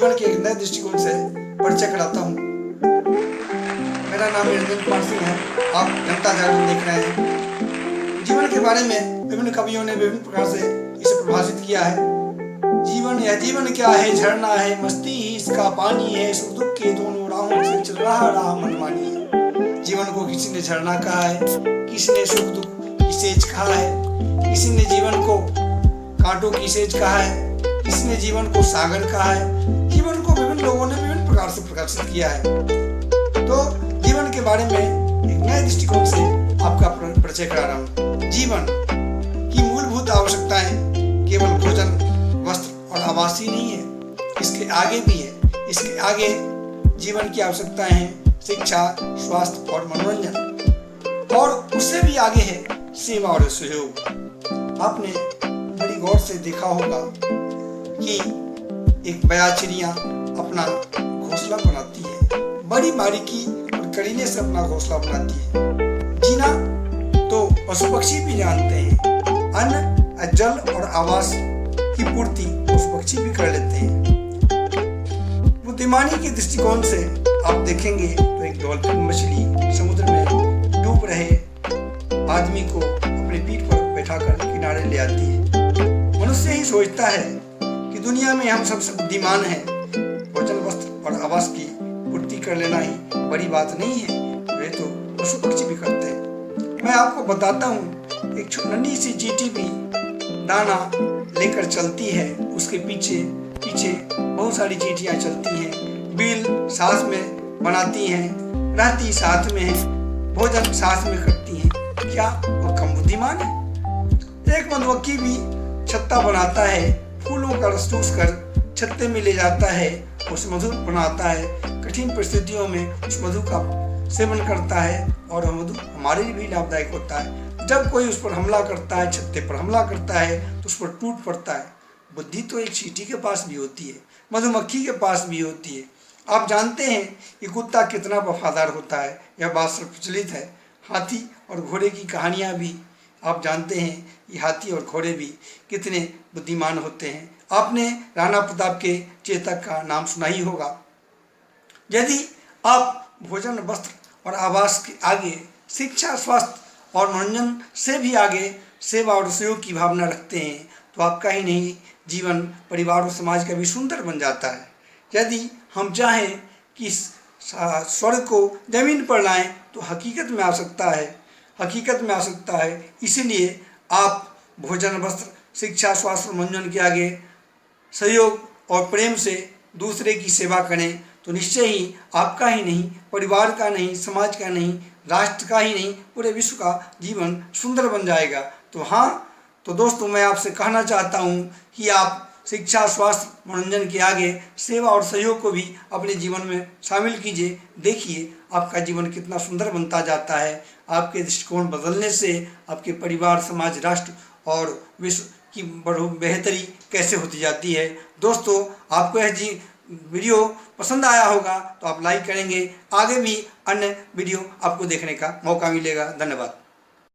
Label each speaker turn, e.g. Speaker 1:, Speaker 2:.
Speaker 1: जीवन के एक नए दृष्टिकोण से परिचय कराता हूँ। मेरा नाम निरंजन कुमार सिंह है। आप जनता जागरण देख रहे हैं। जीवन के बारे में विभिन्न कवियों ने विभिन्न प्रकार से इसे प्रभाषित किया है। जीवन क्या है, झरना है, मस्ती ही इसका पानी है, सुख दुख के दोनों राहों से चल रहा राह मनमानी है। जीवन को किसी ने झरना कहा है, किसी ने सुख दुख की सेज कहा है, किसी ने जीवन को कांटों की सेज कहा है, किसी ने जीवन को सागर कहा है। जीवन को विभिन्न लोगों ने विभिन्न प्रकार से प्रकाशित किया है। तो जीवन के बारे में एक नए दृष्टिकोण से आपका परिचय करा रहा हूँ। जीवन की मूलभूत आवश्यकताएं केवल भोजन, वस्त्र और आवास ही नहीं है, इसके आगे भी है। इसके आगे जीवन की आवश्यकताएं हैं शिक्षा, स्वास्थ्य और मनोरंजन, और उससे भी आगे है सेवा और सहयोग। आपने बड़ी गौर से देखा होगा कि एक बया चिड़िया अपना घोंसला बनाती है, बड़ी बारीकी और करीने से अपना घोंसला बनाती है। जीना तो पशु पक्षी भी जानते हैं, अन्न, जल और आवास की पूर्ति पशु पक्षी भी कर लेते हैं। बुद्धिमानी के दृष्टिकोण से आप देखेंगे तो एक डॉल्फिन मछली समुद्र में डूब रहे आदमी को अपने पीठ पर बैठाकर किनारे ले आती है। मनुष्य ही सोचता है कि दुनिया में हम सबसे बुद्धिमान हैं, भोजन, वस्त्र और आवास की पूर्ति कर लेना ही बड़ी बात नहीं है, वे तो पशु पक्षी भी करते हैं। मैं आपको बताता हूँ, एक नन्ही सी चींटी भी दाना लेकर चलती है, उसके पीछे पीछे बहुत सारी चींटियां चलती हैं, बिल साथ में बनाती हैं, रहती साथ में है, भोजन साथ में करती हैं। क्या वो कम बुद्धिमान है? एक मधुमक्खी भी छत्ता बनाता है, फूलों का रस चूस कर छत्ते में ले जाता है, उस मधु बनाता है, कठिन परिस्थितियों में उस मधु का सेवन करता है और वह मधु हमारे लिए भी लाभदायक होता है। जब कोई उस पर हमला करता है, छत्ते पर हमला करता है, तो उस पर टूट पड़ता है। बुद्धि तो एक चींटी के पास भी होती है, मधुमक्खी के पास भी होती है। आप जानते हैं कि कुत्ता कितना वफादार होता है, यह बात प्रचलित है। हाथी और घोड़े की कहानियाँ भी आप जानते हैं कि हाथी और घोड़े भी कितने बुद्धिमान होते हैं। आपने राणा प्रताप के चेतक का नाम सुना ही होगा। यदि आप भोजन, वस्त्र और आवास के आगे शिक्षा, स्वास्थ्य और मनोरंजन से भी आगे सेवा और सहयोग की भावना रखते हैं, तो आपका ही नहीं जीवन, परिवार और समाज का भी सुंदर बन जाता है। यदि हम चाहें कि स्वर्ग को जमीन पर लाएं, तो हकीकत में आ सकता है। इसीलिए आप भोजन, वस्त्र, शिक्षा, स्वास्थ्य और मनोरंजन के आगे सहयोग और प्रेम से दूसरे की सेवा करें, तो निश्चय ही आपका ही नहीं, परिवार का नहीं, समाज का नहीं, राष्ट्र का ही नहीं, पूरे विश्व का जीवन सुंदर बन जाएगा। तो दोस्तों, मैं आपसे कहना चाहता हूँ कि आप शिक्षा, स्वास्थ्य, मनोरंजन के आगे सेवा और सहयोग को भी अपने जीवन में शामिल कीजिए। देखिए आपका जीवन कितना सुंदर बनता जाता है। आपके दृष्टिकोण बदलने से आपके परिवार, समाज, राष्ट्र और विश्व की बेहतरी कैसे होती जाती है। दोस्तों, आपको यह वीडियो पसंद आया होगा तो आप लाइक करेंगे। आगे भी अन्य वीडियो आपको देखने का मौका मिलेगा। धन्यवाद।